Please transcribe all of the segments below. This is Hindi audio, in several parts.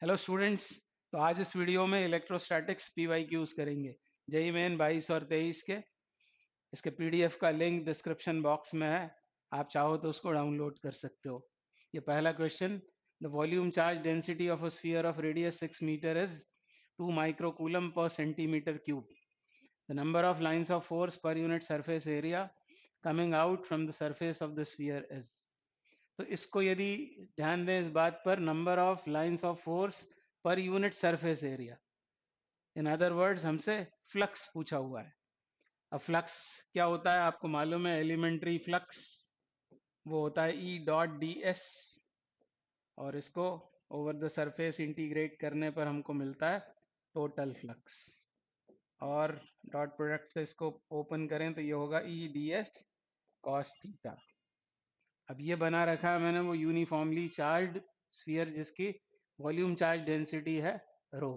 Hello students. तो आज इस वीडियो में इलेक्ट्रोस्टैटिक्स पीवाईक्यूज करेंगे। जेई मेन 22 और 23 के। इसके पीडीएफ का लिंक डिस्क्रिप्शन बॉक्स में है, आप चाहो तो उसको डाउनलोड कर सकते हो। ये पहला question, the volume charge density of a sphere of radius 6 metre is 2 microcoulomb पर centimetre cube. The number of lines of force पर unit surface area coming out from the surface of the sphere is. तो इसको यदि ध्यान दें इस बात पर, number of lines of force पर unit surface area, in other words हमसे फ्लक्स पूछा हुआ है। अब फ्लक्स क्या होता है आपको मालूम है, एलिमेंट्री फ्लक्स वो होता है ई डॉट डी एस, और इसको ओवर द सरफेस इंटीग्रेट करने पर हमको मिलता है टोटल फ्लक्स। और डॉट प्रोडक्ट से इसको ओपन करें तो ये होगा E D S cos theta. अब ये बना रखा है मैंने वो यूनिफॉर्मली चार्ज स्फीयर जिसकी वॉल्यूम चार्ज डेंसिटी है रो।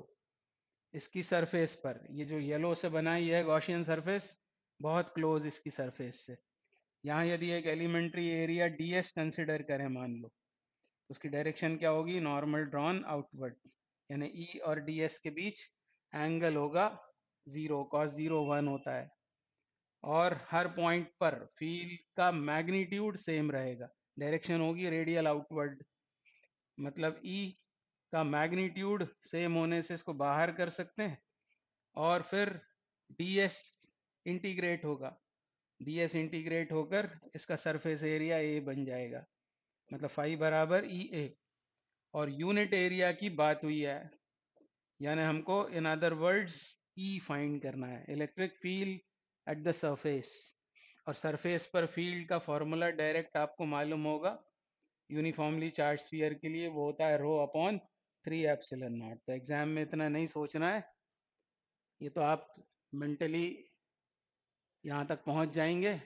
इसकी सरफेस पर ये जो येलो से बना है ये है गॉसियन सरफेस, बहुत क्लोज इसकी सरफेस से। यहाँ यदि एक एलिमेंट्री एरिया ds कंसिडर करें मान लो, तो उसकी डायरेक्शन क्या होगी, नॉर्मल ड्रॉन आउटवर्ड, यानी ई और ds के बीच एंगल होगा 0, cos 0 1 होता है। और हर पॉइंट पर फील्ड का मैग्नीट्यूड सेम रहेगा, डायरेक्शन होगी रेडियल आउटवर्ड। मतलब ई का मैग्नीट्यूड सेम होने से इसको बाहर कर सकते हैं, और फिर ds इंटीग्रेट होगा, ds इंटीग्रेट होकर इसका सरफेस एरिया ए बन जाएगा, मतलब फाई बराबर ई ए। और यूनिट एरिया की बात हुई है, यानी हमको इन अदर वर्ड्स ई फाइंड करना है, electric field at the surface. और सरफेस पर फील्ड का फॉर्मूला डायरेक्ट आपको मालूम होगा यूनिफॉर्मली चार्ज स्फीयर के लिए, वो होता है रो अपॉन 3 एप्सिलॉन नॉट। तो एग्जाम में इतना नहीं सोचना है, ये तो आप मेंटली यहाँ तक पहुँच जाएंगे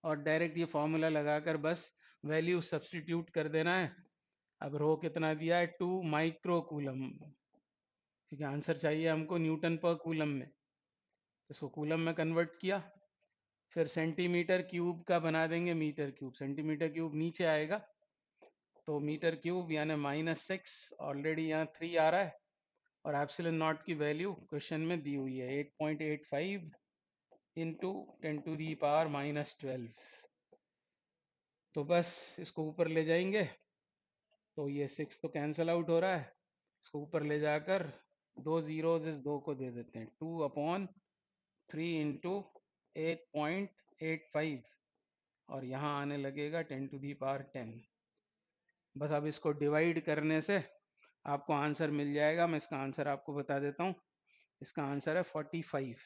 और डायरेक्ट ये फॉर्मूला लगाकर बस वैल्यू सब्सटीट्यूट कर देना है। अब रो कितना दिया है, 2 माइक्रो कूलम, क्योंकि आंसर चाहिए हमको न्यूटन पर कूलम में, इसको कूलम में कन्वर्ट किया। फिर सेंटीमीटर क्यूब का बना देंगे मीटर क्यूब, सेंटीमीटर क्यूब नीचे आएगा तो मीटर क्यूब यानी -6, ऑलरेडी यहाँ 3 आ रहा है। और एप्सिलॉन नॉट की वैल्यू क्वेश्चन में दी हुई है 8.85 इंटू 10⁻⁻12। तो बस इसको ऊपर ले जाएंगे तो ये 6 तो कैंसिल आउट हो रहा है, इसको ऊपर ले जाकर दो जीरोज इस दो को दे देते हैं, 2/3 इंटू 8.85, और यहाँ आने लगेगा 10⁻10। बस अब इसको डिवाइड करने से आपको आंसर मिल जाएगा। मैं इसका आंसर आपको बता देता हूँ, इसका आंसर है 45।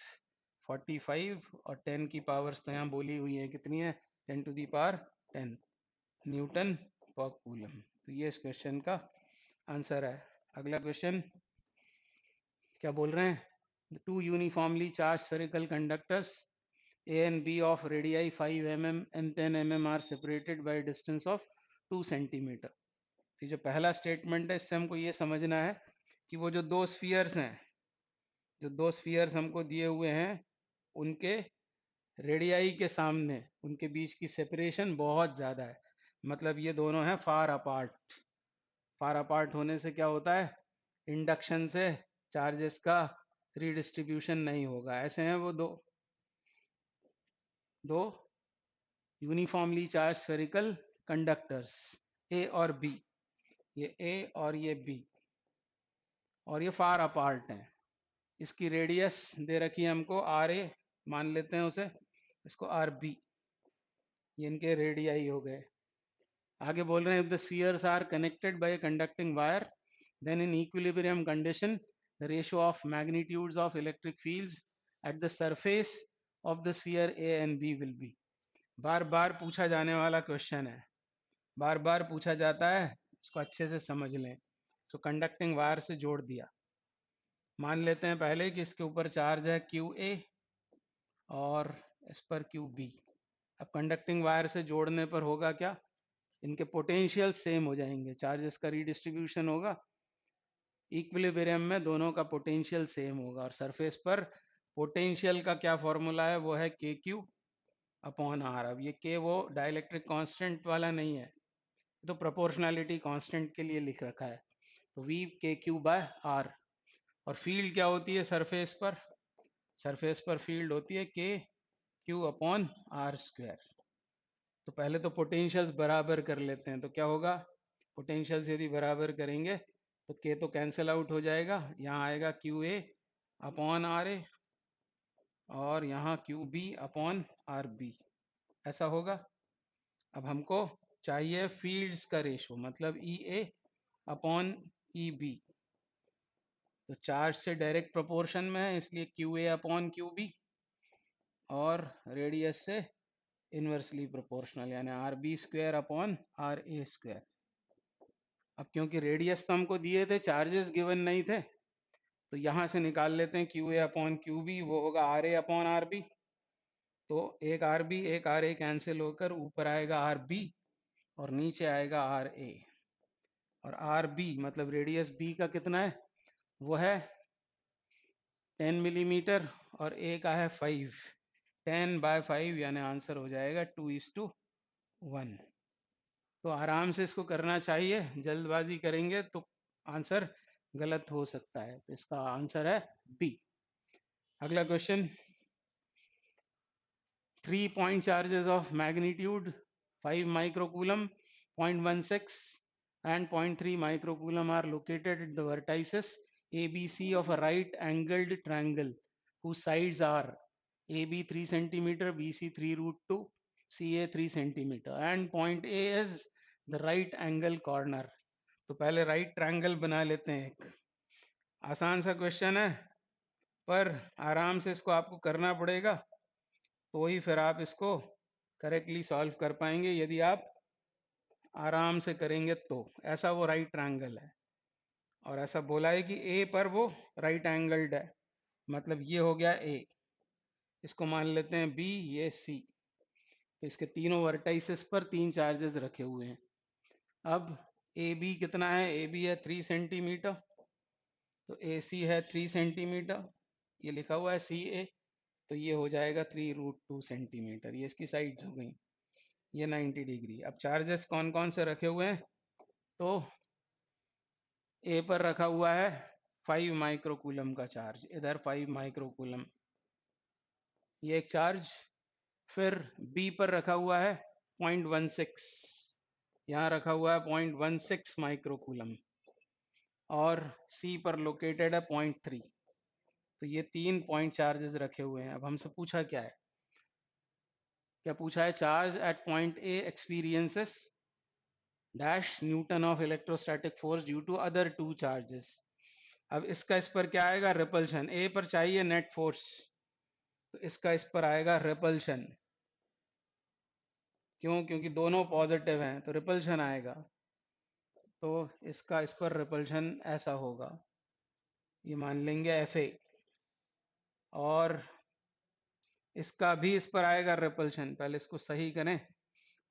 45 और 10 की पावर्स तो यहाँ बोली हुई है, कितनी है, 10⁻10 न्यूटन पर कूलम। तो ये इस क्वेश्चन का आंसर है। अगला क्वेश्चन क्या बोल रहे हैं, the two uniformly charge spherical conductors A and B of radii 5 mm and 10 mm are separated by distance of 2 centimetre. तो जो पहला स्टेटमेंट है इससे हमको ये समझना है कि वो जो दो स्फीयर्स हैं, जो दो स्फीयर्स हमको दिए हुए हैं, उनके रेडियाई के सामने उनके बीच की सेपरेशन बहुत ज़्यादा है, मतलब ये दोनों हैं फार अपार्ट। फार अपार्ट होने से क्या होता है, इंडक्शन से चार्जेस का रीडिस्ट्रीब्यूशन नहीं होगा। ऐसे हैं वो दो दो यूनिफॉर्मली चार्ज स्फेरिकल कंडक्टर्स, ए और बी, ये ए और ये बी, और ये फार अपार्ट हैं। इसकी रेडियस दे रखी है हमको आर ए, मान लेते हैं उसे, इसको आर बी, ये इनके रेडियाई हो गए। आगे बोल रहे हैं, if the spheres are connected by conducting wire then in equilibrium condition the ratio of magnitudes of electric fields at the surface of the sphere A and B will be। बार बार पूछा जाने वाला क्वेश्चन है, बार बार पूछा जाता है, इसको अच्छे से समझ लें। तो कंडक्टिंग वायर से जोड़ दिया, मान लेते हैं पहले कि इसके ऊपर चार्ज है क्यू ए और इस पर क्यू बी। अब कंडक्टिंग वायर से जोड़ने पर होगा क्या, इनके पोटेंशियल सेम हो जाएंगे, चार्जेस का रीडिस्ट्रीब्यूशन होगा, इक्विलिब्रियम में दोनों का पोटेंशियल सेम होगा। और सरफेस पर पोटेंशियल का क्या फॉर्मूला है, वो है के क्यू अपॉन आर। अब ये के वो डाइलेक्ट्रिक कांस्टेंट वाला नहीं है, तो प्रोपोर्शनैलिटी कांस्टेंट के लिए लिख रखा है। तो वी के क्यू बाय आर। और फील्ड क्या होती है सरफेस पर? सरफेस पर फील्ड होती है के क्यू अपॉन आर स्क्वायर। तो पहले तो पोटेंशियल्स बराबर कर लेते हैं, तो क्या होगा? पोटेंशियल्स यदि बराबर करेंगे तो के तो कैंसिल आउट हो जाएगा, यहाँ आएगा Q A upon R A, और यहाँ Q B upon R B, ऐसा होगा। अब हमको चाहिए फील्ड्स का रेशो, मतलब E A upon E B. तो चार्ज से डायरेक्ट प्रोपोर्शन में है, इसलिए Q A upon Q B, और रेडियस से इन्वर्सली प्रोपोर्शनल, यानी R B square upon R A square. अब क्योंकि रेडियस तो हमको दिए थे, चार्जेस गिवन नहीं थे, तो यहाँ से निकाल लेते हैं Q A upon Q B, वो होगा R A upon R B. तो एक आर बी एक आर ए कैंसिल होकर ऊपर आएगा आर बी और नीचे आएगा आर ए। और आर बी मतलब रेडियस बी का कितना है? वो है 10 मिलीमीटर, और ए का है 5। 10/5 यानी आंसर हो जाएगा 2:1। तो आराम से इसको करना चाहिए, जल्दबाजी करेंगे तो आंसर गलत हो सकता है। तो इसका आंसर है बी। अगला question, 3 point charges of magnitude 5 microcoulomb, 0.16 and 0.3 microcoulomb are located at the vertices ABC of a right angled triangle whose sides are AB 3 centimeter, BC 3 root 2, CA 3 centimeter, and point A is the right angle corner। तो पहले राइट ट्रायंगल बना लेते हैं। एक आसान सा क्वेश्चन है, पर आराम से इसको आपको करना पड़ेगा, तो ही फिर आप इसको करेक्टली सॉल्व कर पाएंगे। यदि आप आराम से करेंगे तो ऐसा वो राइट ट्रायंगल है, और ऐसा बोला है कि ए पर वो राइट एंगल्ड है, मतलब ये हो गया ए, इसको मान लेते हैं बी, ये सी। तो इसके तीनों वर्टाइसेस पर 3 चार्जेस रखे हुए हैं। अब ए बी कितना है? ए बी है 3 सेंटीमीटर, तो ए सी है 3 सेंटीमीटर, ये लिखा हुआ है सी ए, तो ये हो जाएगा 3√2 सेंटीमीटर। ये इसकी साइड्स हो गई, ये 90 डिग्री। अब चार्जेस कौन कौन से रखे हुए हैं? तो ए पर रखा हुआ है 5 माइक्रोकूलम का चार्ज, इधर 5 माइक्रोकूलम, ये एक चार्ज। फिर बी पर रखा हुआ है 0.16, यहाँ रखा हुआ है 0.16 माइक्रोकूलम, और सी पर लोकेटेड है 0.3। तो ये 3 पॉइंट चार्जेस रखे हुए हैं। अब हमसे पूछा क्या है? क्या पूछा है? Charge at point A experiences dash newton of electrostatic force due to other 2 charges. अब इसका इस पर क्या आएगा? रिपल्शन। ए पर चाहिए नेट फोर्स, तो इसका इस पर आएगा रिपल्शन। क्यों? क्योंकि दोनों पॉजिटिव हैं, तो रिपल्शन आएगा। तो इसका इस पर रिपल्शन ऐसा होगा, ये मान लेंगे एफ ए। और इसका भी इस पर आएगा रिपल्शन, पहले इसको सही करें।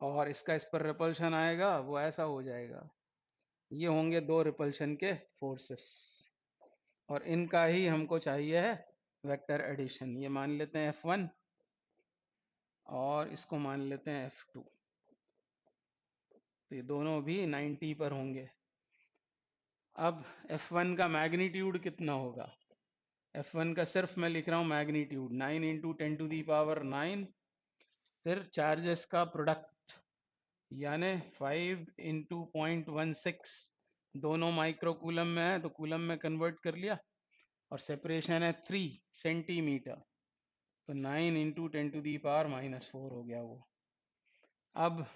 और इसका इस पर रिपल्शन आएगा, वो ऐसा हो जाएगा। ये होंगे दो रिपल्शन के फोर्सेस, और इनका ही हमको चाहिए है वेक्टर एडिशन। ये मान लेते हैं F1, और इसको मान लेते हैं F2। तो ये दोनों भी 90 पर होंगे। अब F1 का मैग्नीट्यूड कितना होगा? F1 का सिर्फ मैं लिख रहा हूँ मैग्नीट्यूड, 9 इंटू 10⁹ फिर चार्जेस का प्रोडक्ट, यानी 5 इंटू 0.16, दोनों माइक्रोकूलम में है तो कूलम में कन्वर्ट कर लिया, और सेपरेशन है 3 सेंटीमीटर, तो 9 इंटू 10⁻⁻4 हो गया वो। अब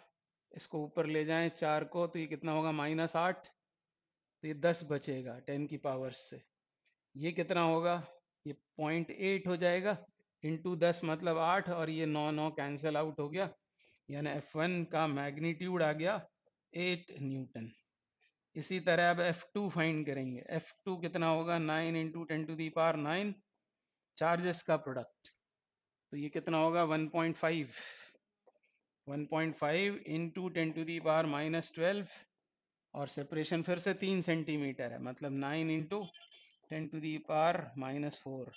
इसको ऊपर ले जाएं 4 को, तो ये कितना होगा? -8। तो ये 10 बचेगा 10 की पावर से। ये कितना होगा? ये 0.8 हो जाएगा, इंटू 10 मतलब 8, और ये 9 9 कैंसिल आउट हो गया, यानी F1 का मैग्नीट्यूड आ गया 8 न्यूटन। इसी तरह अब F2 फाइंड करेंगे। F2 कितना होगा? 9 इंटू 10⁹ चार्जेस का प्रोडक्ट, तो ये कितना होगा? 1.5। 1.5 इंटू 10⁻⁻12, और सेपरेशन फिर से 3 सेंटीमीटर है, मतलब 9 इंटू 10⁻⁻4।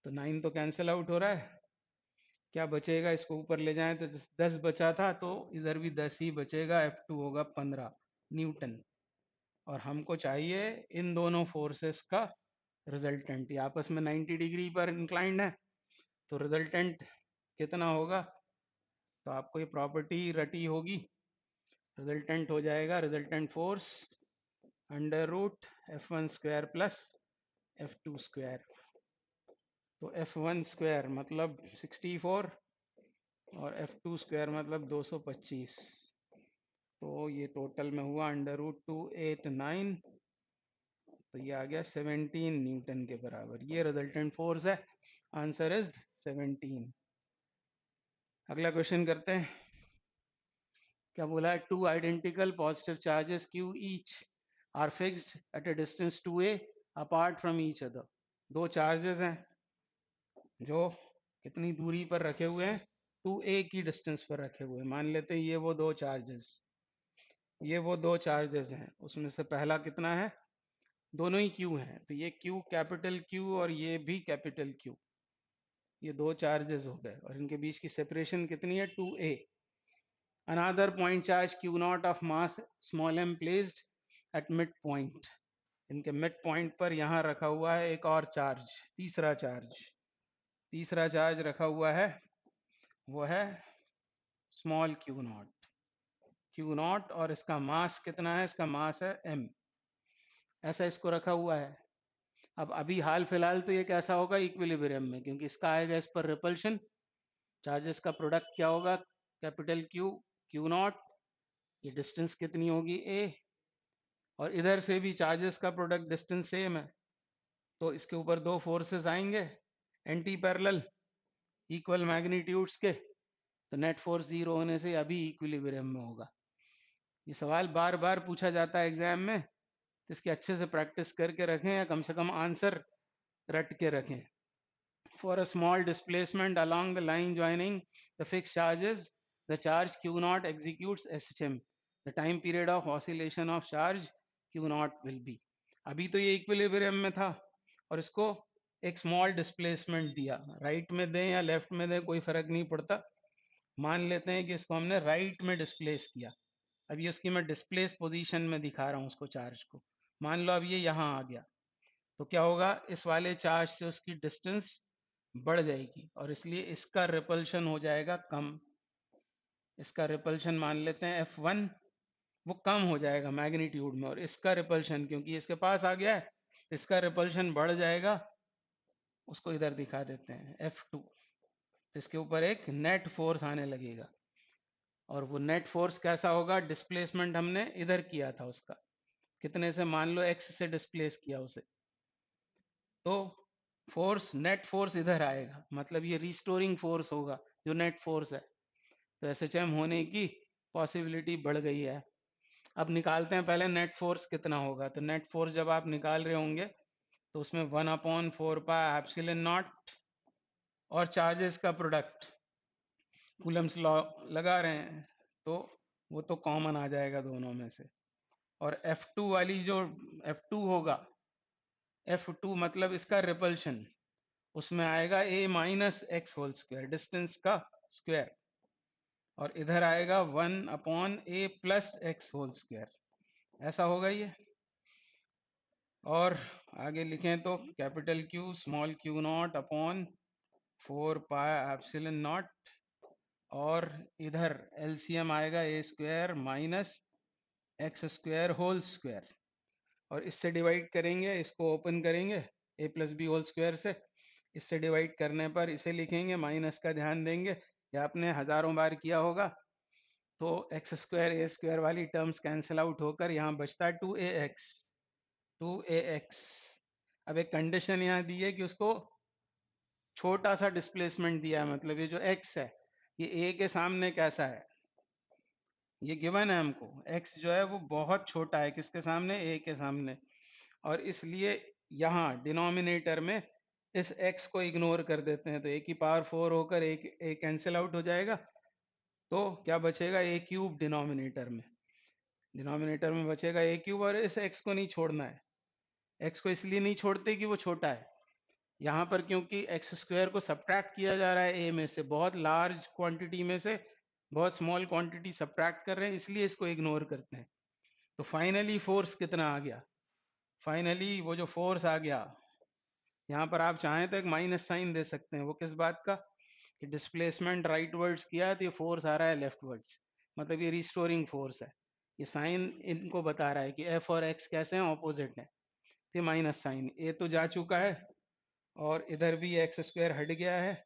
तो 9 तो कैंसिल आउट हो रहा है, क्या बचेगा? इसको ऊपर ले जाएं तो 10 बचा था, तो इधर भी 10 ही बचेगा। F2 होगा 15 न्यूटन। और हमको चाहिए इन दोनों फोर्सेस का रिजल्टेंट। ये आपस में 90 डिग्री पर इंक्लाइंड है, तो रिजल्टेंट कितना होगा? तो आपको ये प्रॉपर्टी रटी होगी। रिजल्टेंट हो जाएगा, resultant force under root F1 square plus F2 square. तो F1 स्क्वायर मतलब 64 और F2 स्क्वायर मतलब 225। तो ये टोटल में हुआ अंडर रूट 289, तो ये आ गया 17 न्यूटन के बराबर। ये रिजल्टेंट फोर्स है। Answer is 17। अगला क्वेश्चन करते हैं। क्या बोला है? Two identical positive charges Q each are fixed at a distance 2a apart from each other. दो चार्जेस हैं जो कितनी दूरी पर रखे हुए हैं? 2a की डिस्टेंस पर रखे हुए हैं। मान लेते हैं ये वो दो चार्जेस हैं। उसमें से पहला कितना है? दोनों ही Q हैं, तो ये Q कैपिटल Q और ये भी कैपिटल Q। ये दो चार्जेस हो गए और इनके बीच की सेपरेशन कितनी है? 2a। Another point charge Q not of mass small m placed at mid point. इनके मिड पॉइंट पर यहाँ रखा हुआ है एक और चार्ज, तीसरा चार्ज रखा हुआ है, वो है स्मॉल क्यू नॉट और इसका मास कितना है? इसका मास है m। ऐसा इसको रखा हुआ है। अब अभी हाल फिलहाल तो ये कैसा होगा? इक्विलिब्रियम में, क्योंकि इसका आएगा इस पर रिपल्शन। चार्जेस का प्रोडक्ट क्या होगा? कैपिटल क्यू नॉट, ये डिस्टेंस कितनी होगी? a। और इधर से भी चार्जेस का प्रोडक्ट डिस्टेंस सेम है, तो इसके ऊपर दो फोर्सेस आएंगे एंटी पैरेलल, इक्वल मैग्नीट्यूड्स के, तो नेट फोर्स जीरो होने से अभी इक्विलिब्रियम में होगा। ये सवाल बार बार पूछा जाता है एग्जाम में, तो इसके अच्छे से प्रैक्टिस करके रखें या कम से कम आंसर रट के रखें। For a small displacement along the line joining the fixed charges, the charge Q naught executes SHM. The time period of oscillation of charge Q naught will be. अभी तो ये इक्विलिब्रियम में था और इसको एक स्मॉल डिस्प्लेसमेंट दिया, राइट में दें या लेफ्ट में दें कोई फर्क नहीं पड़ता। मान लेते हैं कि इसको हमने राइट में डिस्प्लेस किया। अभी उसकी मैं डिस्प्लेस पोजीशन में दिखा रहा हूँ उसको, चार्ज को। मान लो अब ये यहाँ आ गया, तो क्या होगा? इस वाले चार्ज से उसकी डिस्टेंस बढ़ जाएगी और इसलिए इसका रिपल्शन हो जाएगा कम। इसका रिपल्शन मान लेते हैं F1, वो कम हो जाएगा मैग्नीट्यूड में, और इसका रिपल्शन क्योंकि इसके पास आ गया है, इसका रिपल्शन बढ़ जाएगा। उसको इधर दिखा देते हैं F2। तो इसके ऊपर एक नेट फोर्स आने लगेगा, और वो नेट फोर्स कैसा होगा? डिस्प्लेसमेंट हमने इधर किया था उसका, कितने से? मान लो x से डिस्प्लेस किया उसे, तो फोर्स, नेट फोर्स इधर आएगा, मतलब ये रिस्टोरिंग फोर्स होगा जो नेट फोर्स है। तो SHM होने की पॉसिबिलिटी बढ़ गई है। अब निकालते हैं पहले नेट फोर्स कितना होगा। तो नेट फोर्स जब आप निकाल रहे होंगे तो उसमें 1/4πε0 और चार्जेस का प्रोडक्ट, कूलम्स लॉ लगा रहे हैं, तो वो तो कॉमन आ जाएगा दोनों में से। और F2 वाली जो F2 होगा, F2 मतलब इसका रिपल्शन, उसमें आएगा a minus X whole square, distance का स्क्वायर, और इधर आएगा 1/a plus x whole square. ऐसा होगा ये। और आगे लिखें तो capital Q small Q naught upon 4πε0, और इधर LCM आएगा a square minus x square whole square, और इससे डिवाइड करेंगे, इसको ओपन करेंगे a plus b whole square से। इससे डिवाइड करने पर इसे लिखेंगे, माइनस का ध्यान देंगे, या आपने हजारों बार किया होगा। तो एक्स स्क्वायर ए स्क्वायर वाली टर्म्स कैंसिल आउट होकर यहाँ बचता है 2ax। अब एक कंडीशन यहाँ दी है कि उसको छोटा सा डिस्प्लेसमेंट दिया है, मतलब ये जो x है ये a के सामने कैसा है, ये गिवन है हमको। x जो है वो बहुत छोटा है, किसके सामने? a के सामने। और इसलिए यहाँ डिनोमिनेटर में इस x को इग्नोर कर देते हैं, तो a की पावर 4 होकर a कैंसिल आउट हो जाएगा। तो क्या बचेगा? a क्यूब डिनोमिनेटर में बचेगा a क्यूब, और इस x को नहीं छोड़ना है। x को इसलिए नहीं छोड़ते कि वो छोटा है। यहाँ पर क्योंकि एक्स स्क्वायर को सब्ट्रैक्ट किया जा रहा है a में से, बहुत लार्ज क्वांटिटी में से बहुत स्मॉल क्वांटिटी सब्ट्रैक्ट कर रहे हैं, इसलिए इसको इग्नोर करते हैं। तो फाइनली फोर्स कितना आ गया, फाइनली वो जो फोर्स आ गया, यहाँ पर आप चाहें तो एक माइनस साइन दे सकते हैं। वो किस बात का, कि डिस्प्लेसमेंट राइट वर्ड्स किया है तो ये फोर्स आ रहा है लेफ्ट वर्ड्स, मतलब ये रिस्टोरिंग फोर्स है। ये साइन इनको बता रहा है कि एफ और एक्स कैसे हैं, ऑपोजिट है। तो माइनस साइन ए तो जा चुका है और इधर भी एक्स स्क्वायर हट गया है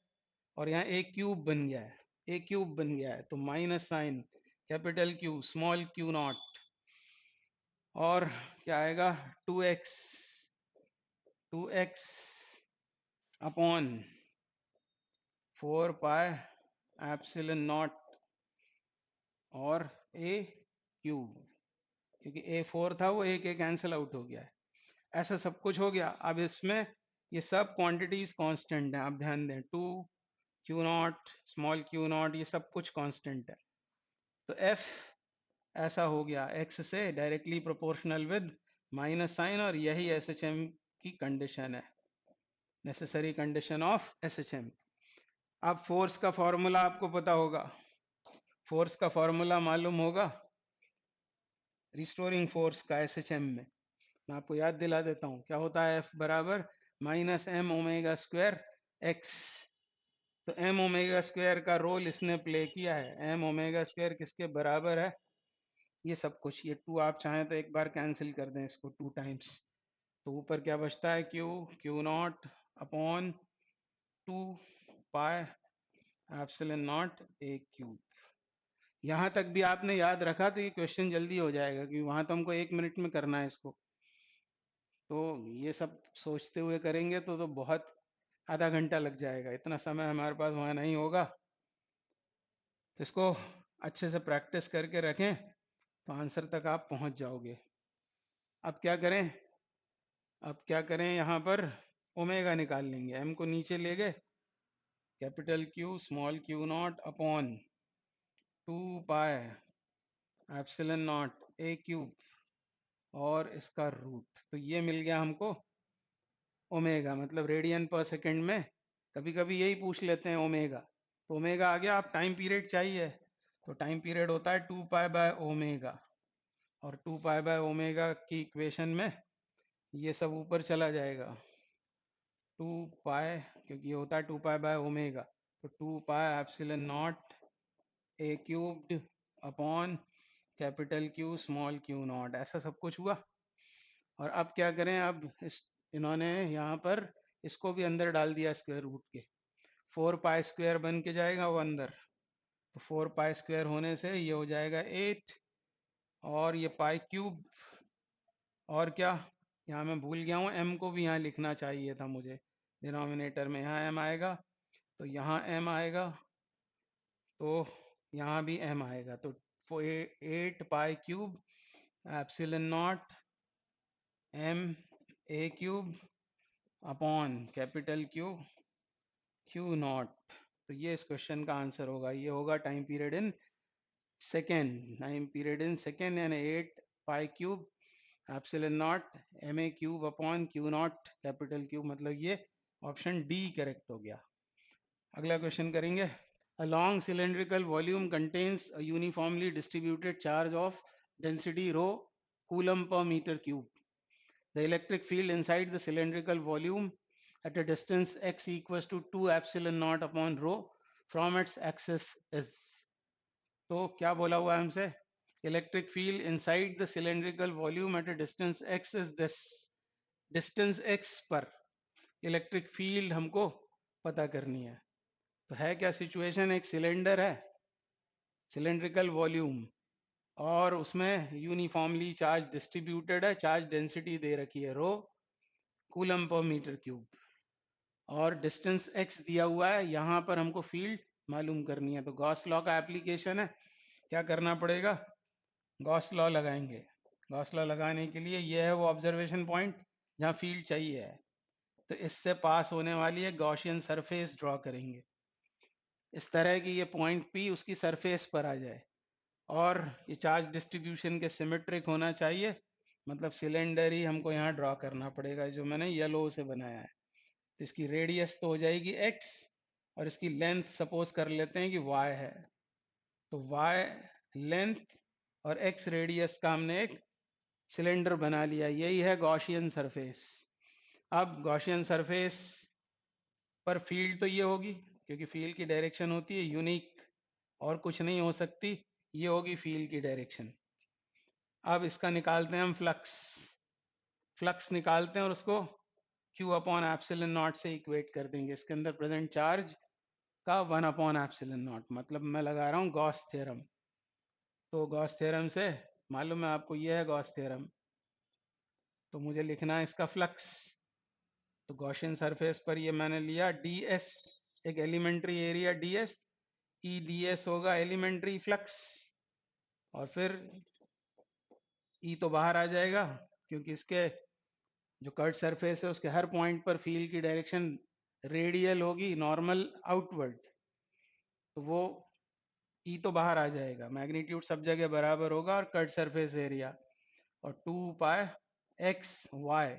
और यहाँ ए क्यूब बन गया है, ए क्यूब बन गया है। तो minus sign capital Q small Q naught, और क्या आएगा, 2x, 2x upon 4 pi epsilon not और ए क्यूब, क्योंकि ए 4 था वो एक कैंसिल आउट हो गया है। ऐसा सब कुछ हो गया। अब इसमें ये सब क्वांटिटीज कांस्टेंट हैं, आप ध्यान दें, 2 Q not small Q not ये सब कुछ कांस्टेंट है। तो एफ ऐसा हो गया एक्स से directly proportional with minus sign, और यही एस एच एम की कंडीशन है, necessary condition of S H M. अब फोर्स का फॉर्मूला आपको पता होगा, फोर्स का फॉर्मूला मालूम होगा रिस्टोरिंग फोर्स का एस एच एम में। मैं आपको याद दिला देता हूँ, क्या होता है, एफ बराबर minus M omega square X. तो एम ओमेगा स्क्वायर का रोल इसने प्ले किया है, एम ओमेगा स्क्वायर किसके बराबर है, ये सब कुछ, ये टू आप चाहें तो एक बार कैंसिल कर दें इसको 2 टाइम्स, तो ऊपर क्या बचता है, Q, Q not upon 2 pi epsilon not a cube. यहाँ तक भी आपने याद रखा तो ये क्वेश्चन जल्दी हो जाएगा, क्योंकि वहां तो हमको 1 मिनट में करना है इसको। तो ये सब सोचते हुए करेंगे तो बहुत आधा घंटा लग जाएगा, इतना समय हमारे पास वहाँ नहीं होगा। तो इसको अच्छे से प्रैक्टिस करके रखें तो आंसर तक आप पहुंच जाओगे। अब क्या करें, अब क्या करें, यहाँ पर ओमेगा निकाल लेंगे, एम को नीचे ले गए, capital Q small Q not upon 2 pi epsilon not a cube और इसका रूट। तो ये मिल गया हमको ओमेगा, मतलब रेडियन पर सेकंड में, कभी कभी यही पूछ लेते हैं ओमेगा। तो ओमेगा आ गया। आप टाइम पीरियड चाहिए तो टाइम पीरियड होता है 2 पाई बाय ओमेगा, और 2 पाई बाय ओमेगा की इक्वेशन में ये सब ऊपर चला जाएगा, 2 पाई, क्योंकि ये होता है 2 पाई बाय ओमेगा, तो 2 pi epsilon not a cubed upon capital Q small Q not, ऐसा सब कुछ हुआ। और अब क्या करें, अब इन्होंने यहाँ पर इसको भी अंदर डाल दिया स्क्वायर रूट के, 4 पाई स्क्वायर बन के जाएगा वो अंदर, तो 4 पाई स्क्वायर होने से ये हो जाएगा 8, और ये पाई क्यूब, और क्या, यहाँ मैं भूल गया हूँ, एम को भी यहाँ लिखना चाहिए था मुझे डिनोमिनेटर में, यहाँ एम आएगा तो यहाँ एम आएगा, तो यहाँ भी एम आएगा, तो 8 pi cube epsilon naught M A cube upon capital Q Q naught. तो ये इस क्वेश्चन का आंसर होगा, ये होगा time period in second, time period in second, यानी 8 pi cube epsilon naught M A cube upon Q naught capital Q, मतलब ये ऑप्शन डी करेक्ट हो गया। अगला क्वेश्चन करेंगे। A long cylindrical volume contains a uniformly distributed charge of density rho coulomb per meter cube. The electric field inside the cylindrical volume at a distance x equals to 2 epsilon naught upon rho from its axis is. तो क्या बोला हुआ है हमसे, electric field inside the cylindrical volume at a distance x is this, distance x पर इलेक्ट्रिक फील्ड हमको पता करनी है। तो है क्या सिचुएशन, एक सिलेंडर है, सिलेंड्रिकल वॉल्यूम, और उसमें यूनिफॉर्मली चार्ज डिस्ट्रीब्यूटेड है, चार्ज डेंसिटी दे रखी है रो कूलम पर मीटर क्यूब, और डिस्टेंस x दिया हुआ है, यहाँ पर हमको फील्ड मालूम करनी है। तो गॉस लॉ का एप्लीकेशन है, क्या करना पड़ेगा, गॉस लॉ लगाएंगे। गॉस लॉ लगाने के लिए ये है वो ऑब्जर्वेशन पॉइंट जहाँ फील्ड चाहिए है, तो इससे पास होने वाली एक गॉसियन सरफेस ड्रॉ करेंगे, इस तरह की ये पॉइंट P उसकी सरफेस पर आ जाए, और ये चार्ज डिस्ट्रीब्यूशन के सिमेट्रिक होना चाहिए, मतलब सिलेंडर ही हमको यहाँ ड्रॉ करना पड़ेगा, जो मैंने येलो से बनाया है। तो इसकी रेडियस तो हो जाएगी x, और इसकी लेंथ सपोज कर लेते हैं कि y है, तो y लेंथ और x रेडियस का हमने एक सिलेंडर बना लिया, यही है गॉसियन सरफेस। अब गॉसियन सरफेस पर फील्ड तो ये होगी, क्योंकि फील्ड की डायरेक्शन होती है यूनिक, और कुछ नहीं हो सकती, ये होगी फील्ड की डायरेक्शन। अब इसका निकालते हैं हम फ्लक्स। फ्लक्स निकालते हैं और उसको Q अपॉन एप्सिलन नॉट से इक्वेट कर देंगे, इसके अंदर प्रेजेंट चार्ज का 1 अपॉन एप्सिलन नॉट, मतलब मैं लगा रहा हूँ गॉस थ्योरम। तो गॉस थ्योरम से मालूम है आपको, ये है गॉस थ्योरम। तो मुझे लिखना है इसका फ्लक्स। तो गॉसियन सरफेस पर ये मैंने लिया ds, एक एलिमेंट्री एरिया ds, ई ds होगा एलिमेंट्री फ्लक्स, और फिर ई तो बाहर आ जाएगा, क्योंकि इसके जो कर्व सरफेस है उसके हर पॉइंट पर फील्ड की डायरेक्शन रेडियल होगी, नॉर्मल आउटवर्ड। तो वो ई तो बाहर आ जाएगा, मैग्नीट्यूड सब जगह बराबर होगा, और कर्व सरफेस एरिया, और 2 पाई एक्स वाई,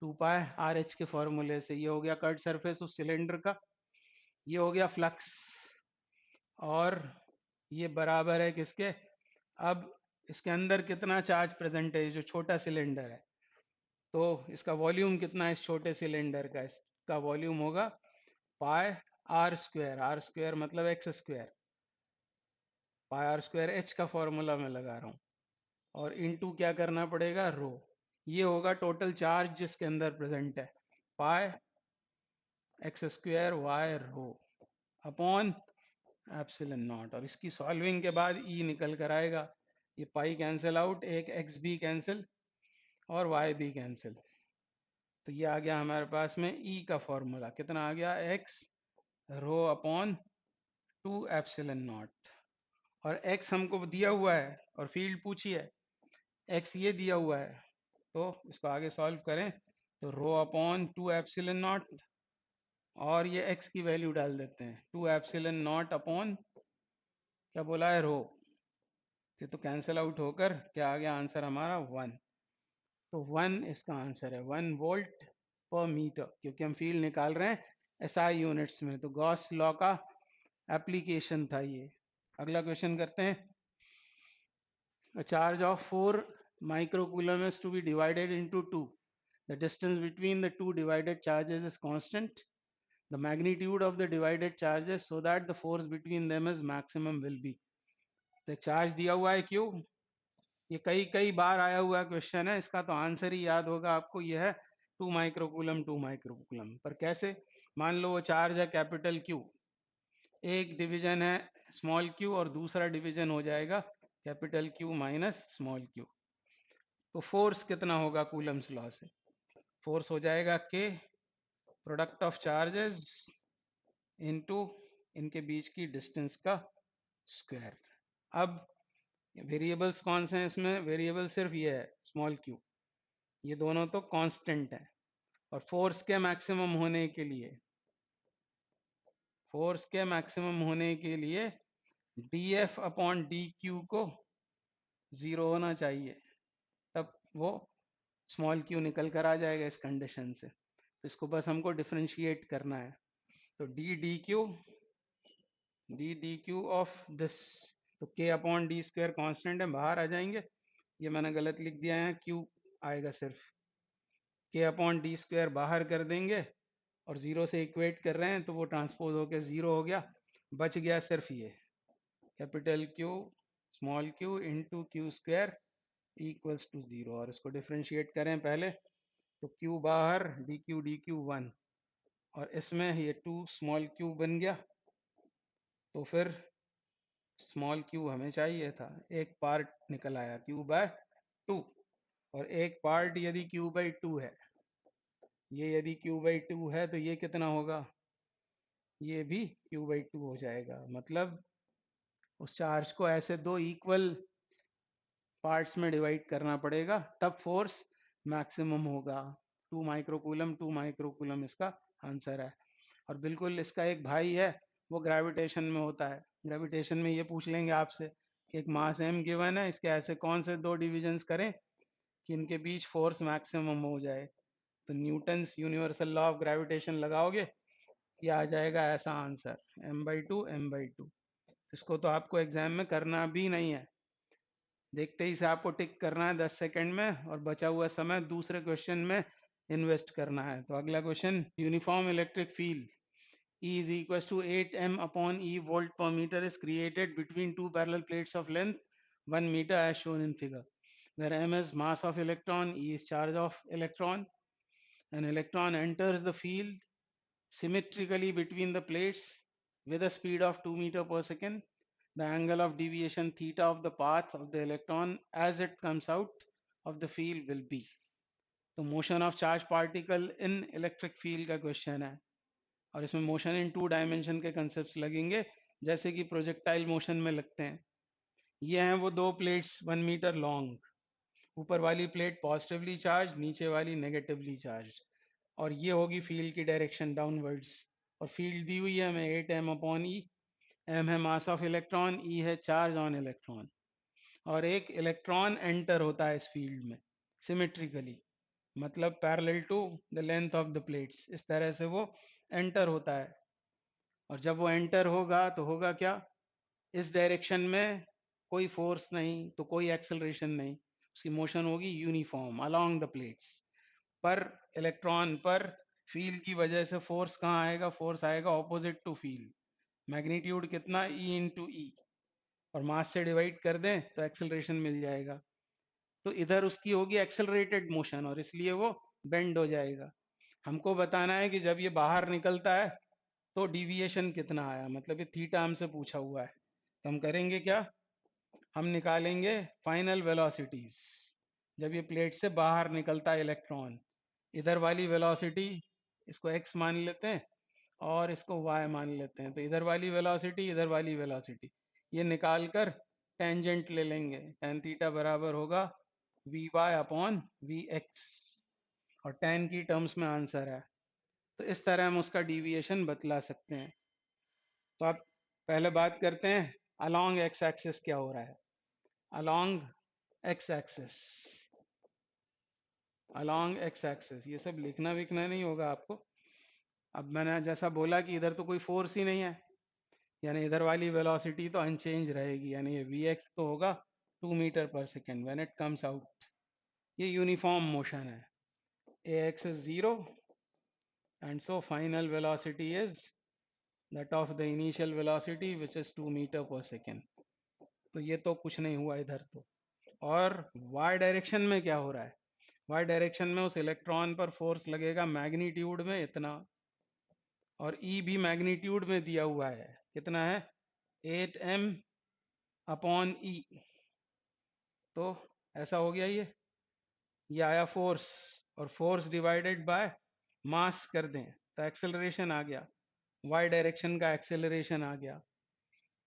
2 पाई आर एच के फॉर्मूले से, ये हो गया कर्व सरफेस उस सिलेंडर का, ये हो गया फ्लक्स। और ये बराबर है किसके, अब इसके अंदर कितना चार्ज प्रेजेंट है, जो छोटा सिलेंडर है, तो इसका वॉल्यूम कितना है इस छोटे सिलेंडर का, इसका वॉल्यूम होगा पाई आर स्क्वायर मतलब X square, pi R square H का फॉर्मूला मैं लगा रहा हूँ, और इनटू क्या करना पड़ेगा, रो। ये होगा टोटल चार्ज जिसके अंदर प्रेजेंट है, pi x square y rho upon epsilon naught. और इसकी सॉल्विंग के बाद ई निकल कर आएगा, ये पाई कैंसिल आउट, एक एक्स भी कैंसिल और वाई भी कैंसिल, तो ये आ गया हमारे पास में ई का फॉर्मूला, कितना आ गया, x rho upon 2 epsilon naught. और एक्स हमको दिया हुआ है और फील्ड पूछी है, एक्स ये दिया हुआ है, तो इसको आगे सॉल्व करें तो रो अपॉन 2 एप्सिलन नॉट, और ये एक्स की वैल्यू डाल देते हैं 2 एप्सिलन नॉट अपॉन क्या बोला है, रो। ये तो कैंसिल आउट होकर क्या आ गया आंसर हमारा 1। तो 1 इसका आंसर है, 1 वोल्ट पर मीटर, क्योंकि हम फील्ड निकाल रहे हैं एसआई यूनिट्स में, तो गॉस लॉ का एप्लीकेशन था ये। अगला क्वेश्चन करते हैं। A charge of 4 microcoulomb is to be divided into two. The distance between the two divided charges is constant. The magnitude of the divided charges so that the force between them is maximum will be. तो चार्ज दिया हुआ है क्यों, ये कई कई बार आया हुआ क्वेश्चन है, इसका तो आंसर ही याद होगा आपको, ये है 2 माइक्रोकूलम पर कैसे। मान लो वो चार्ज है कैपिटल क्यू, एक डिवीजन है स्मॉल क्यू और दूसरा डिवीजन हो जाएगा capital Q minus small Q, तो फोर्स कितना होगा कूलम्स लॉ से, फोर्स हो जाएगा के प्रोडक्ट ऑफ चार्जेस इनटू इनके बीच की डिस्टेंस का स्क्वायर। अब वेरिएबल्स कौन से हैं इसमें, वेरिएबल सिर्फ ये है स्मॉल क्यू, ये दोनों तो कांस्टेंट है। और फोर्स के मैक्सिमम होने के लिए D F upon D Q को 0 होना चाहिए, तब वो स्मॉल क्यू निकल कर आ जाएगा इस कंडीशन से। तो इसको बस हमको डिफ्रेंशिएट करना है, तो D D Q of this, तो के अपॉन डी स्क्वायर कॉन्स्टेंट है, बाहर आ जाएंगे, ये मैंने गलत लिख दिया है, क्यू आएगा सिर्फ, के अपॉन डी स्क्वायर बाहर कर देंगे, और 0 से इक्वेट कर रहे हैं तो वो ट्रांसपोज होकर 0 हो गया, बच गया सिर्फ ये capital Q small Q into Q square equals to 0। और इसको डिफ्रेंशिएट करें पहले, तो क्यू बाहर, डी क्यू 1, और इसमें ये 2 स्मॉल क्यू बन गया, तो फिर स्मॉल क्यू हमें चाहिए था, एक पार्ट निकल आया क्यू बाय 2, और एक पार्ट यदि क्यू बाई 2 है, ये यदि क्यू बाई 2 है तो ये कितना होगा, ये भी क्यू बाई 2 हो जाएगा। मतलब उस चार्ज को ऐसे दो इक्वल पार्ट्स में डिवाइड करना पड़ेगा, तब फोर्स मैक्सिमम होगा। 2 माइक्रोकूलम इसका आंसर है। और बिल्कुल इसका एक भाई है, वो ग्रेविटेशन में होता है, ग्रेविटेशन में ये पूछ लेंगे आपसे कि एक मास m गिवन है, इसके ऐसे कौन से दो डिविजन्स करें कि इनके बीच फोर्स मैक्सिमम हो जाए, तो Newton's universal law of gravitation लगाओगे, ये आ जाएगा ऐसा आंसर m/2 m/2। इसको तो आपको एग्जाम में करना भी नहीं है, देखते ही से आपको टिक करना है 10 सेकंड में और बचा हुआ समय दूसरे क्वेश्चन में इन्वेस्ट करना है। तो अगला question, uniform electric field E is equals to 8m upon E volt per meter is created between two parallel plates of length 1 meter as shown in figure, where m is mass of electron, E is charge of electron. An electron enters the field symmetrically between the plates with a speed of 2 meter per second. The angle of deviation theta of the path of the electron as it comes out of the field will be. तो motion of charge particle in electric field का क्वेश्चन है और इसमें मोशन इन 2 डायमेंशन के कंसेप्ट लगेंगे जैसे कि प्रोजेक्टाइल मोशन में लगते हैं। ये हैं वो दो प्लेट्स 1 मीटर लॉन्ग, ऊपर वाली प्लेट पॉजिटिवली चार्ज, नीचे वाली नेगेटिवली चार्ज, और ये होगी फील्ड की डायरेक्शन डाउनवर्ड्स। और फील्ड दी हुई है हमें 8m अपॉन ई, एम है मास ऑफ इलेक्ट्रॉन, ई है चार्ज ऑन इलेक्ट्रॉन, और एक इलेक्ट्रॉन एंटर होता है इस फील्ड में सिमेट्रिकली, मतलब parallel to the length of the plates, इस तरह से वो एंटर होता है। और जब वो एंटर होगा तो होगा क्या, इस डायरेक्शन में कोई फोर्स नहीं तो कोई एक्सेलरेशन नहीं, उसकी मोशन होगी यूनिफॉर्म अलोंग द प्लेट्स। पर इलेक्ट्रॉन पर फील्ड की वजह से फोर्स कहाँ आएगा, फोर्स आएगा ऑपोजिट टू फील्ड। मैग्नीट्यूड कितना, ई इंटू ई, और मास से डिवाइड कर दें तो एक्सेलरेशन मिल जाएगा। तो इधर उसकी होगी एक्सेलरेटेड मोशन और इसलिए वो बेंड हो जाएगा। हमको बताना है कि जब ये बाहर निकलता है तो डिविएशन कितना आया, मतलब ये थीटा हमसे पूछा हुआ है। तो हम करेंगे क्या, हम निकालेंगे फाइनल वेलोसिटीज। जब ये प्लेट से बाहर निकलता है इलेक्ट्रॉन, इधर वाली वेलोसिटी इसको x मान लेते हैं और इसको y मान लेते हैं, तो इधर वाली वेलोसिटी इधर वाली वेलोसिटी ये निकाल कर टेंजेंट ले लेंगे। tan थीटा बराबर होगा V Y upon V X, और tan की टर्म्स में आंसर है। तो इस तरह हम उसका डिविएशन बतला सकते हैं। तो आप पहले बात करते हैं अलोंग एक्स एक्सिस क्या हो रहा है। Along x axis, along x axis, ये सब लिखना विखना नहीं होगा आपको। अब मैंने जैसा बोला कि इधर तो कोई फोर्स ही नहीं है, यानी इधर वाली वेलोसिटी तो अनचेंज रहेगी, यानी ये वी एक्स तो होगा 2 मीटर पर second when it comes out. ये यूनिफॉर्म मोशन है, a x is 0 and so final velocity is that of the initial velocity which is 2 meter per second। तो ये तो कुछ नहीं हुआ इधर तो। और y डायरेक्शन में क्या हो रहा है, y डायरेक्शन में उस इलेक्ट्रॉन पर फोर्स लगेगा मैग्नीट्यूड में इतना, और E भी मैग्नीट्यूड में दिया हुआ है, कितना है 8m अपॉन E। तो ऐसा हो गया, ये आया फोर्स, और फोर्स डिवाइडेड बाय मास कर दें तो एक्सेलरेशन आ गया, y डायरेक्शन का एक्सेलरेशन आ गया।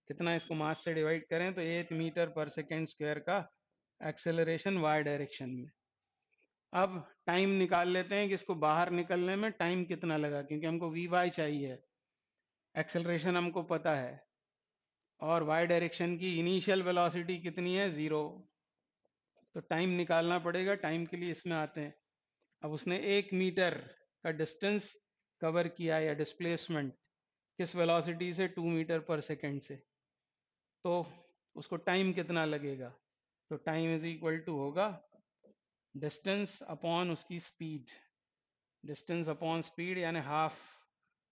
कितना, इसको मास से डिवाइड करें तो 8 मीटर पर सेकेंड स्क्वायर का एक्सेलरेशन y डायरेक्शन में। अब टाइम निकाल लेते हैं कि इसको बाहर निकलने में टाइम कितना लगा, क्योंकि हमको वी वाई चाहिए, एक्सेलरेशन हमको पता है, और y डायरेक्शन की इनिशियल वेलोसिटी कितनी है 0। तो टाइम निकालना पड़ेगा, टाइम के लिए इसमें आते हैं। अब उसने 1 मीटर का डिस्टेंस कवर किया या डिस्प्लेसमेंट किस वेलोसिटी से, 2 मीटर पर सेकेंड से, तो उसको टाइम कितना लगेगा, तो टाइम इज इक्वल टू होगा डिस्टेंस अपॉन उसकी स्पीड, डिस्टेंस अपॉन स्पीड यानी हाफ,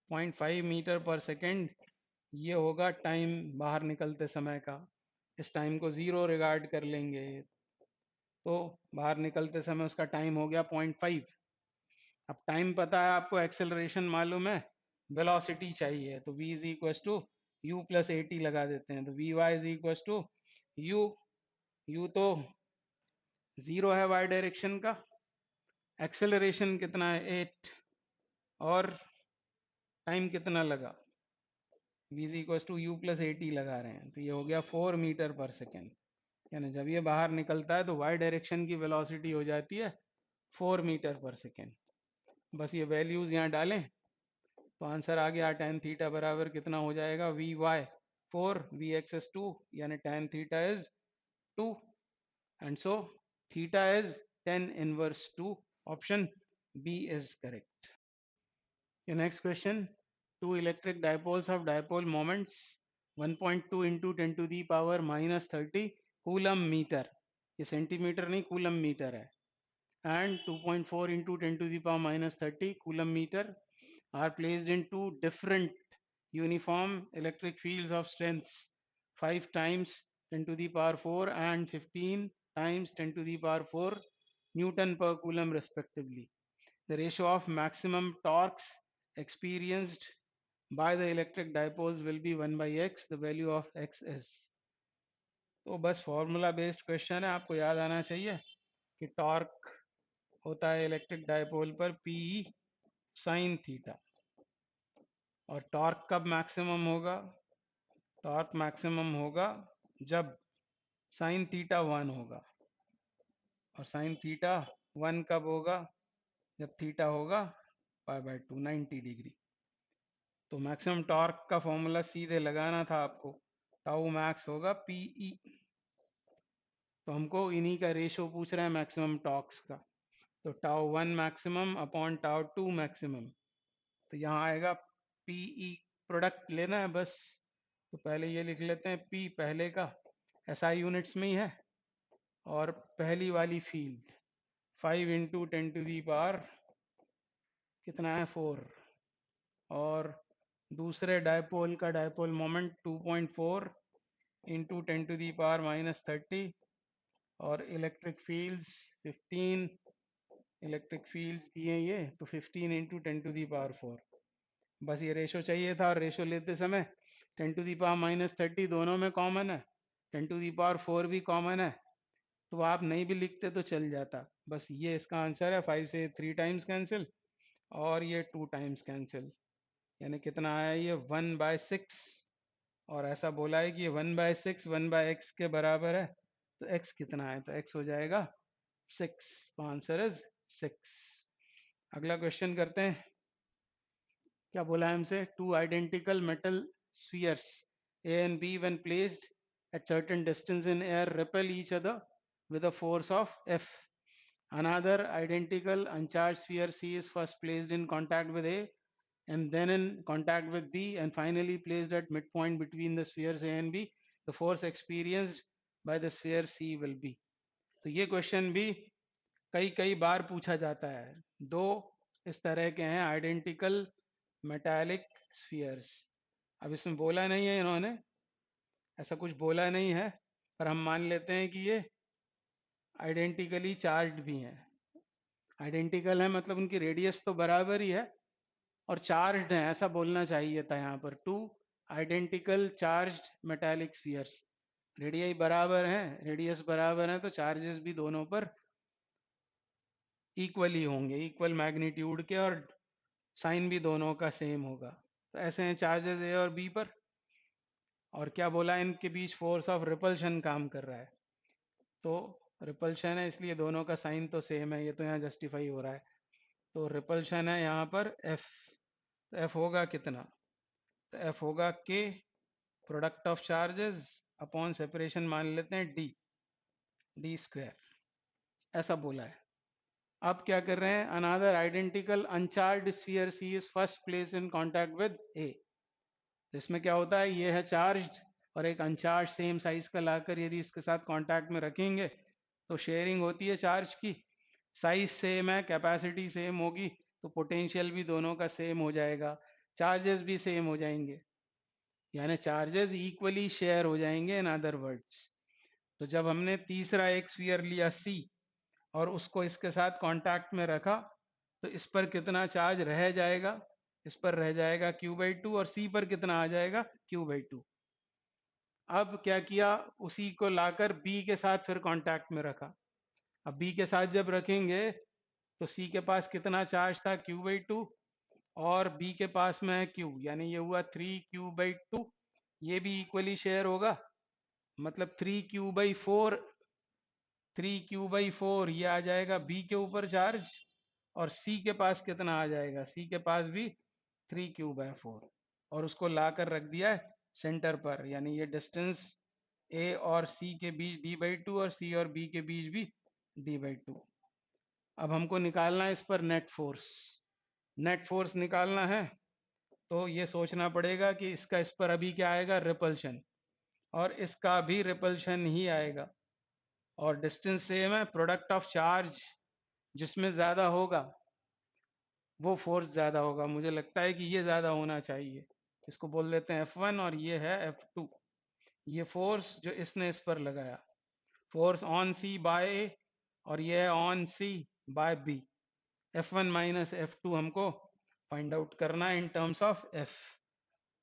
0.5 मीटर पर सेकेंड, ये होगा टाइम बाहर निकलते समय का। इस टाइम को 0 रिगार्ड कर लेंगे, तो बाहर निकलते समय उसका टाइम हो गया 0.5। अब टाइम पता है आपको, एक्सेलरेशन मालूम है, वेलोसिटी चाहिए, तो v is equal to U plus A T लगा देते हैं, तो V Y is equal to U, U तो 0 है y डायरेक्शन का, एक्सेलरेशन कितना है 8, और टाइम कितना लगा, v is equal to U plus A T लगा रहे हैं, तो ये हो गया 4 मीटर पर सेकेंड। यानी जब ये बाहर निकलता है तो y डायरेक्शन की वेलोसिटी हो जाती है 4 मीटर पर सेकेंड। बस ये वैल्यूज यहाँ डालें तो आंसर आ गया। tan थीटा बराबर कितना हो जाएगा, V Y 4, V X is 2, यानी tan theta is 2, and so theta is 10 inverse 2। Option B is correct. Your next question, two electric dipoles of dipole moments 1.2 into 10 to the power minus 30 coulomb meter ये सेंटीमीटर नहीं कूलम मीटर है, and 2.4 into 10 to the power minus 30 coulomb meter are placed in two different uniform electric fields of strengths 5 times 10 to the power 4 and 15 times 10 to the power 4 Newton per coulomb respectively. The ratio of maximum torques experienced by the electric dipoles will be 1 by x. The value of x is. तो बस फॉर्मूला बेस्ड क्वेश्चन है, आपको याद आना चाहिए कि टॉर्क होता है इलेक्ट्रिक डायपोल पर पी साइन थीटा, और टॉर्क कब मैक्सिमम होगा? टॉर्क मैक्सिमम होगा जब साइन थीटा 1 होगा, और साइन थीटा 1 कब होगा? जब थीटा होगा पाई बाय 2 90 डिग्री। तो मैक्सिमम टॉर्क का फॉर्मूला सीधे लगाना था आपको, टाउ मैक्स होगा पीई। तो हमको इन्हीं का रेशो पूछ रहा है मैक्सिमम टॉर्क्स का, तो tau 1 maximum upon tau 2 maximum, तो यहाँ आएगा पीई, प्रोडक्ट लेना है बस। तो पहले ये लिख लेते हैं, पी पहले का एसआई यूनिट्स में ही है, और पहली वाली field 5 into 10 to the power कितना है 4, और दूसरे डायपोल का dipole moment 2.4 into 10 to the power minus 30, और इलेक्ट्रिक फील्ड्स 15, इलेक्ट्रिक फील्ड्स दिए ये, तो 15 इंटू 10 टू दी पावर 4। बस ये रेशो चाहिए था, और रेशो लेते समय 10 टू दी पावर माइनस 30 दोनों में कॉमन है, 10 टू दी पावर 4 भी कॉमन है, तो आप नहीं भी लिखते तो चल जाता। बस ये इसका आंसर है, 5 से 3 टाइम्स कैंसिल और ये 2 टाइम्स कैंसिल, यानी कितना आया ये 1/6, और ऐसा बोला है कि ये 1/6 1/x के बराबर है, तो x कितना है? तो x हो जाएगा 6, तो आंसर इज 6। अगला क्वेश्चन करते हैं। क्या बोला है हमसे? Two identical metal spheres A and B when placed at certain distance in air repel each other with a force of F. Another identical uncharged sphere C is first placed in contact with A and then in contact with B and finally placed at midpoint between the spheres A and B. The force experienced by the sphere C will be. तो ये क्वेश्चन भी कई कई बार पूछा जाता है। दो इस तरह के हैं आइडेंटिकल मेटालिक स्फीयर्स। अब इसमें बोला नहीं है इन्होंने, ऐसा कुछ बोला नहीं है, पर हम मान लेते हैं कि ये आइडेंटिकली चार्ज्ड भी हैं। आइडेंटिकल है मतलब उनकी रेडियस तो बराबर ही है और चार्ज्ड है, ऐसा बोलना चाहिए था यहाँ पर। Two identical charged metallic spheres, radii बराबर हैं, रेडियस बराबर है, तो चार्जेस भी दोनों पर इक्वली होंगे, इक्वल मैग्नीट्यूड के, और साइन भी दोनों का सेम होगा। तो ऐसे हैं चार्जेस ए और बी पर, और क्या बोला, इनके बीच फोर्स ऑफ रिपल्शन काम कर रहा है, तो रिपल्शन है इसलिए दोनों का साइन तो सेम है, ये तो यहाँ जस्टिफाई हो रहा है। तो रिपल्शन है यहाँ पर एफ, तो एफ होगा कितना? तो एफ होगा के product of charges upon separation मान लेते हैं डी, डी स्क्वायर, ऐसा बोला है। अब क्या कर रहे हैं? Another identical uncharged sphere C is first place in contact with A. इसमें क्या होता है, ये है चार्ज्ड और एक अनचार्ज सेम साइज का लाकर यदि इसके साथ कांटेक्ट में रखेंगे तो शेयरिंग होती है चार्ज की, साइज सेम है, कैपेसिटी सेम होगी, तो पोटेंशियल भी दोनों का सेम हो जाएगा, चार्जेस भी सेम हो जाएंगे, यानी चार्जेस इक्वली शेयर हो जाएंगे इन अदर वर्ड्स। तो जब हमने तीसरा एक स्फीयर लिया सी और उसको इसके साथ कांटेक्ट में रखा, तो इस पर कितना चार्ज रह जाएगा? इस पर रह जाएगा Q/2, और सी पर कितना आ जाएगा? Q/2। अब क्या किया, उसी को लाकर बी के साथ फिर कांटेक्ट में रखा। अब बी के साथ जब रखेंगे तो सी के पास कितना चार्ज था? Q/2, और बी के पास में है Q, यानी ये हुआ 3Q/2, ये भी इक्वली शेयर होगा, मतलब 3Q/4, 3Q/4 ये आ जाएगा बी के ऊपर चार्ज, और सी के पास कितना आ जाएगा? सी के पास भी 3Q/4, और उसको ला कर रख दिया है सेंटर पर, यानी ये डिस्टेंस ए और सी के बीच D/2 और सी और बी के बीच भी D/2। अब हमको निकालना है इस पर नेट फोर्स, नेट फोर्स निकालना है, तो ये सोचना पड़ेगा कि इसका इस पर अभी क्या आएगा? रिपल्शन, और इसका भी रिपल्शन ही आएगा। और डिस्टेंस सेम है, प्रोडक्ट ऑफ चार्ज जिसमें ज़्यादा होगा वो फोर्स ज़्यादा होगा। मुझे लगता है कि ये ज़्यादा होना चाहिए, इसको बोल देते हैं F1 और ये है F2। ये फोर्स जो इसने इस पर लगाया, force on C by A और ये है on C by B. F1 minus F2 हमको फाइंड आउट करना है इन टर्म्स ऑफ F।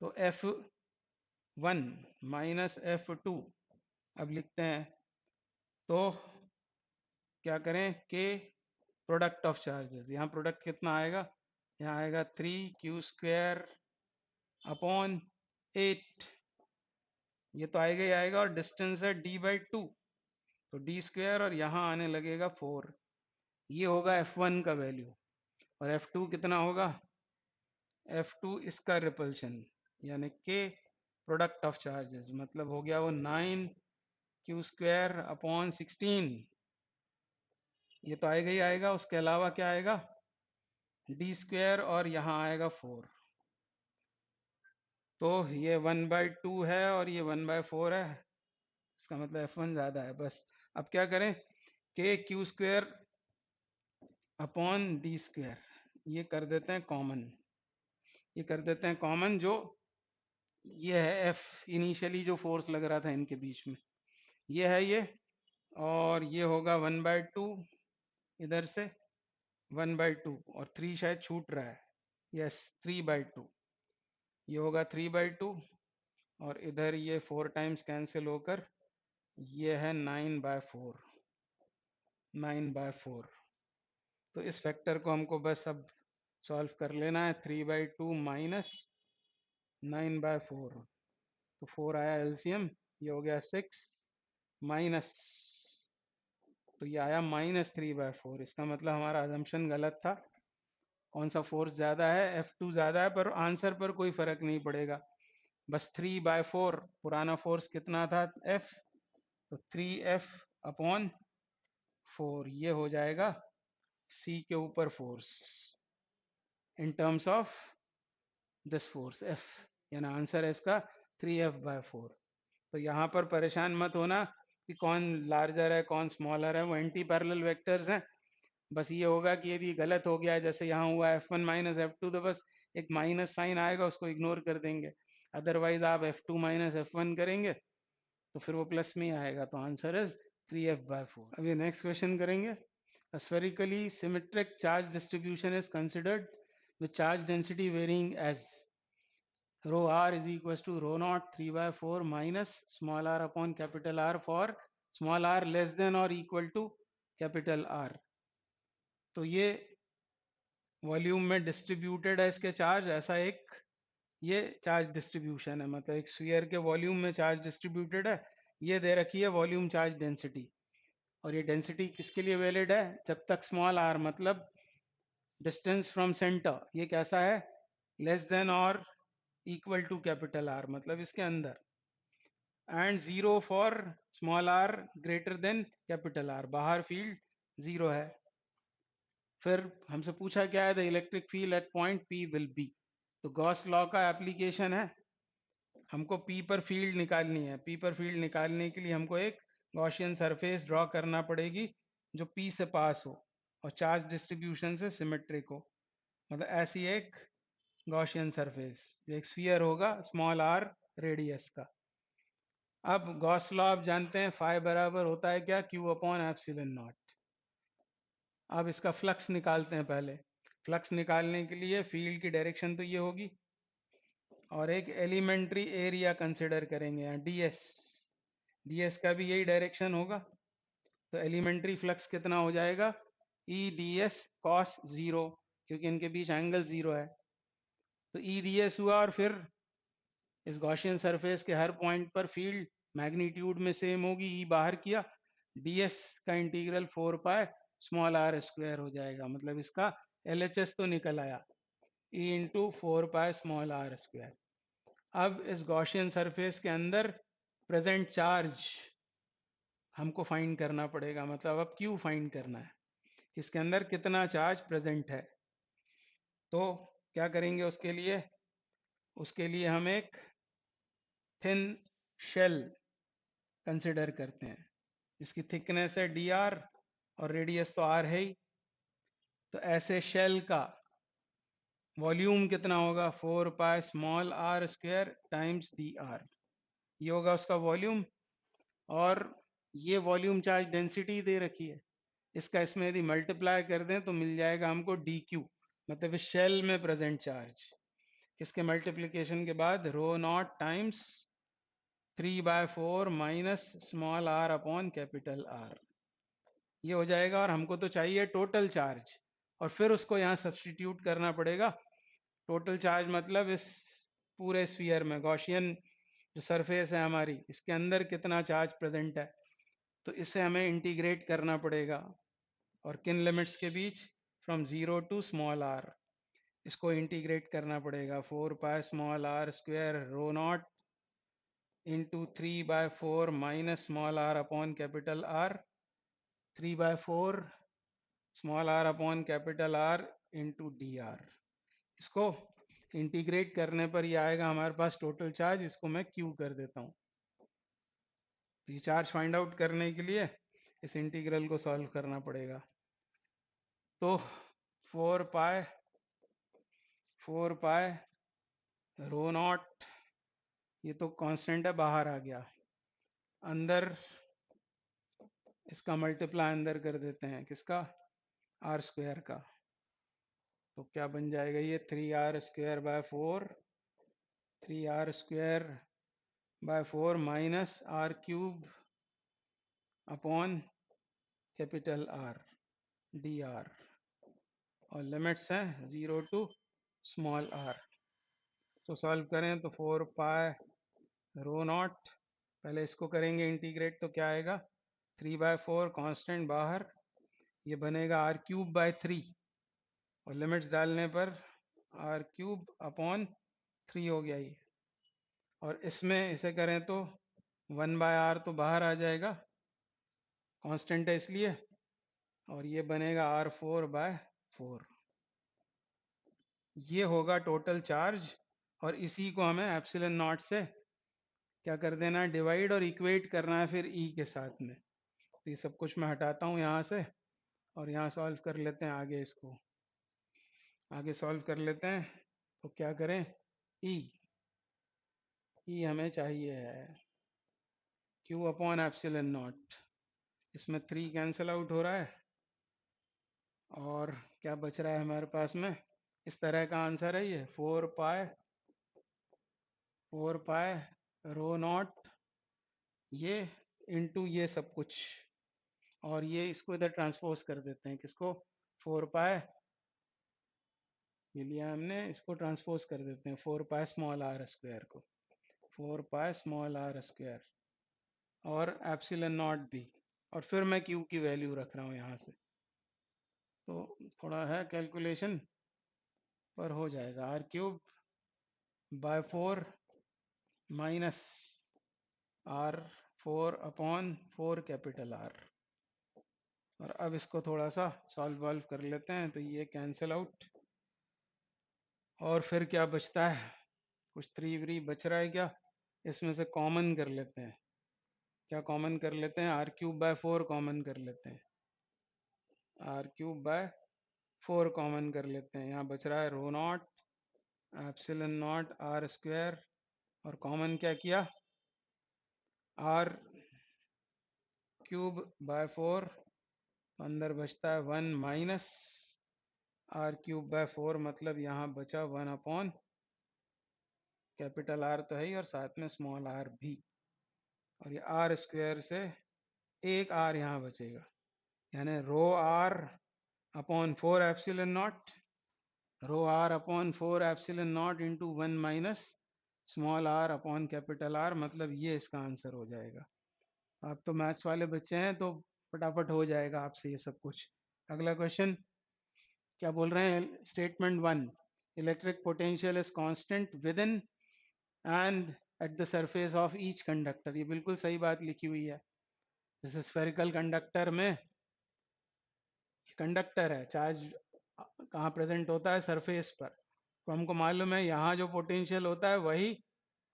तो F1 माइनस F2 अब लिखते हैं, तो क्या करें, के प्रोडक्ट ऑफ चार्जेस, यहाँ प्रोडक्ट कितना आएगा, यहाँ आएगा 3q² अपॉन 8, ये तो आएगा ही आएगा, और डिस्टेंस है d/2 तो d² और यहाँ आने लगेगा 4। ये होगा F1 का वैल्यू। और F2 कितना होगा, F2 इसका रिपल्शन यानी के प्रोडक्ट ऑफ चार्जेस, मतलब हो गया वो 9q² अपॉन 16। ये तो आएगा ही आएगा, उसके अलावा क्या आएगा, d² और यहाँ आएगा 4। तो ये 1/2 है और ये 1/4 है, इसका मतलब F1 ज़्यादा है। बस अब क्या करें, के q² अपॉन d², ये कर देते हैं कॉमन, ये कर देते हैं कॉमन, जो ये है F इनिशियली जो फोर्स लग रहा था इनके बीच में, ये है ये, और ये होगा 1/2 इधर से 1/2 और 3 शायद छूट रहा है, यस 3/2, ये होगा 3/2 और इधर ये 4 टाइम्स कैंसिल होकर ये है 9/4, 9/4। तो इस फैक्टर को हमको बस अब सॉल्व कर लेना है, 3/2 माइनस 9/4, तो 4 आया एलसीएम, ये हो गया 6 माइनस, तो ये आया -3/4। इसका मतलब हमारा अजम्पशन गलत था। कौन सा फोर्स ज़्यादा है, F2 ज़्यादा है, पर आंसर पर कोई फर्क नहीं पड़ेगा। बस 3/4, पुराना फोर्स कितना था F, तो 3F अपॉन 4, ये हो जाएगा C के ऊपर force in terms of this force F, यानी आंसर है इसका 3F/4। तो यहाँ पर परेशान मत होना कि कौन लार्जर है कौन स्मॉलर है, वो एंटी पैरेलल वेक्टर्स हैं। बस ये होगा कि यदि गलत हो गया है, जैसे यहाँ हुआ F1 माइनस F2, तो बस एक माइनस साइन आएगा, उसको इग्नोर कर देंगे। अदरवाइज आप F2 माइनस F1 करेंगे तो फिर वो प्लस में ही आएगा, तो आंसर इज 3F/4। अब ये नेक्स्ट क्वेश्चन करेंगे। A spherically symmetric charge distribution is considered with charge density varying as rho r is equals to rho naught 3/4 minus small r upon capital R for small r less than or equal to capital R। तो ये वॉल्यूम में डिस्ट्रीब्यूटेड है इसके चार्ज, ऐसा एक ये चार्ज डिस्ट्रीब्यूशन है, मतलब एक स्फीयर के वॉल्यूम में चार्ज डिस्ट्रीब्यूटेड है। ये दे रखी है वॉल्यूम चार्ज डेंसिटी, और ये डेंसिटी किसके लिए वैलिड है, जब तक स्मॉल आर मतलब डिस्टेंस फ्रॉम सेंटर, ये कैसा है, लेस देन और इक्वल टू कैपिटल आर, मतलब इसके अंदर, and zero for small R greater than capital R, बाहर फील्ड जीरो है। फिर हमसे पूछा क्या है, the electric field at point P will be. तो गॉस लॉ का एप्लीकेशन है, हमको P पर फील्ड निकालनी है। P पर फील्ड निकालने के लिए हमको एक गॉसियन सरफेस ड्रॉ करना पड़ेगी जो P से पास हो और चार्ज डिस्ट्रीब्यूशन से सिमेट्रिक हो, मतलब ऐसी एक गॉसियन सरफेस जो एक स्फीयर होगा स्मॉल r रेडियस का। अब गॉस लॉ आप जानते हैं, फाई बराबर होता है क्या, Q अपॉन एप्सिलॉन नॉट। अब इसका फ्लक्स निकालते हैं पहले। फ्लक्स निकालने के लिए फील्ड की डायरेक्शन तो ये होगी, और एक एलिमेंट्री एरिया कंसिडर करेंगे यहाँ ds, ds का भी यही डायरेक्शन होगा। तो एलिमेंट्री फ्लक्स कितना हो जाएगा, ई डी एस कॉस 0, क्योंकि इनके बीच एंगल 0 है। तो ई डी एस हुआ, और फिर इस गॉसियन सरफेस के हर पॉइंट पर फील्ड मैग्नीट्यूड में सेम होगी, ई बाहर किया, ds का इंटीग्रल 4 पाए स्मॉल r स्क्वायर हो जाएगा, मतलब इसका LHS तो निकल आया, e इंटू 4 पाए स्मॉल r स्क्वायर। अब इस गॉसियन सरफेस के अंदर प्रेजेंट चार्ज हमको फाइंड करना पड़ेगा, मतलब अब Q फाइंड करना है, इसके अंदर कितना चार्ज प्रेजेंट है। तो क्या करेंगे उसके लिए, उसके लिए हम एक थिन शेल कंसिडर करते हैं। इसकी थिकनेस है डी आर और रेडियस तो आर है ही, तो ऐसे शेल का वॉल्यूम कितना होगा 4 pi small are square times D R, ये होगा उसका वॉल्यूम। और ये वॉल्यूम चार्ज डेंसिटी दे रखी है, इसका इसमें यदि मल्टीप्लाई कर दें तो मिल जाएगा हमको डी क्यू, मतलब इस शेल में प्रेजेंट चार्ज। इसके मल्टीप्लिकेशन के बाद rho naught times 3/4 minus small r upon capital R, ये हो जाएगा। और हमको तो चाहिए टोटल चार्ज, और फिर उसको यहाँ सब्सटीट्यूट करना पड़ेगा। टोटल चार्ज मतलब इस पूरे स्फीयर में गॉसियन जो सरफेस है हमारी, इसके अंदर कितना चार्ज प्रेजेंट है, तो इसे हमें इंटीग्रेट करना पड़ेगा। और किन लिमिट्स के बीच, फ्रॉम 0 टू स्मॉल आर, इसको इंटीग्रेट करना पड़ेगा। 4 pi small are square rho naught into 3/4 minus small r upon capital R, 3/4 small r upon capital R into d r. इसको इंटीग्रेट करने पर ये आएगा हमारे पास टोटल चार्ज, इसको मैं क्यू कर देता हूँ। ये चार्ज फाइंड आउट करने के लिए इस इंटीग्रल को सॉल्व करना पड़ेगा। तो 4 पाई रो नॉट, ये तो कांस्टेंट है, बाहर आ गया, अंदर इसका मल्टीप्लाई अंदर कर देते हैं, किसका, आर स्क्वायर का। तो क्या बन जाएगा ये 3r² 3r² minus r cube upon capital R d r, और लिमिट्स हैं 0 टू स्मॉल आर। तो सॉल्व करें तो 4 पाई रो नॉट, पहले इसको करेंगे इंटीग्रेट, तो क्या आएगा 3/4 कांस्टेंट बाहर, ये बनेगा r³ और लिमिट्स डालने पर r³ अपॉन 3 हो गया ये। और इसमें इसे करें तो 1/r तो बाहर आ जाएगा, कांस्टेंट है इसलिए, और ये बनेगा r4/4। ये होगा टोटल चार्ज, और इसी को हमें एप्सिलॉन नॉट से क्या कर देना है, डिवाइड और इक्वेट करना है फिर ई के साथ में। तो ये सब कुछ मैं हटाता हूँ यहाँ से, और यहाँ सॉल्व कर लेते हैं आगे, इसको आगे सॉल्व कर लेते हैं। तो क्या करें, ई हमें चाहिए है क्यू अपॉन एप्सिलॉन नॉट, इसमें 3 कैंसिल आउट हो रहा है, और क्या बच रहा है हमारे पास में, इस तरह का आंसर है ये 4 पाई रो नॉट, ये इनटू ये सब कुछ, और ये इसको इधर ट्रांसपोज कर देते हैं, किसको, 4 पाई, ये लिया हमने, इसको ट्रांसपोज कर देते हैं 4 पाई स्मॉल आर स्क्वायर को, 4 पाई स्मॉल आर स्क्वायर, और एप्सिलॉन नॉट भी, और फिर मैं क्यू की वैल्यू रख रहा हूँ यहाँ से। तो थोड़ा है कैलकुलेशन, पर हो जाएगा r³ minus r4/4 capital R. और अब इसको थोड़ा सा सॉल्व वॉल्व कर लेते हैं, तो ये कैंसिल आउट, और फिर क्या बचता है, कुछ 3 बच रहा है क्या, इसमें से कॉमन कर लेते हैं। क्या कॉमन कर लेते हैं, r³ कॉमन कर लेते हैं, r³ कॉमन कर लेते हैं। यहाँ बच रहा है रो नॉट एप्सिलॉन नॉट r², और कॉमन क्या किया, r³/4, अंदर बचता है 1 माइनस r³/4, मतलब यहाँ बचा 1 अपॉन कैपिटल आर तो है ही, और साथ में स्मॉल आर भी, और ये r² से एक r यहाँ बचेगा, यानी rho r upon 4 epsilon naught, rho r upon 4 epsilon naught into 1 minus small r upon capital R, मतलब ये इसका आंसर हो जाएगा। आप तो मैथ्स वाले बच्चे हैं, तो फटाफट हो जाएगा आपसे ये सब कुछ। अगला क्वेश्चन क्या बोल रहे हैं, statement 1, electric potential is constant with in and at the surface of each conductor, ये बिल्कुल सही बात लिखी हुई है। जैसे स्फेरिकल कंडक्टर में कंडक्टर है, चार्ज कहाँ प्रेजेंट होता है, सरफेस पर, तो हमको मालूम है यहाँ जो पोटेंशियल होता है वही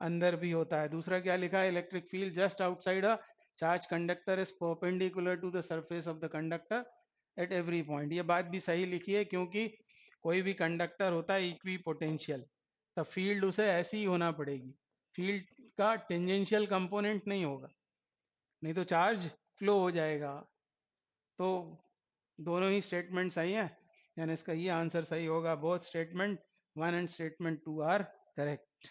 अंदर भी होता है। दूसरा क्या लिखा है, electric field just outside a charge conductor is perpendicular to the surface of the conductor at every point. ये बात भी सही लिखी है, क्योंकि कोई भी कंडक्टर होता है इक्वी पोटेंशियल, तो फील्ड उसे ऐसी ही होना पड़ेगी, फील्ड का टेंजेंशियल कंपोनेंट नहीं होगा, नहीं तो चार्ज फ्लो हो जाएगा। तो दोनों ही स्टेटमेंट सही है, यानी इसका ये आंसर सही होगा। Both statement 1 and statement 2 are correct.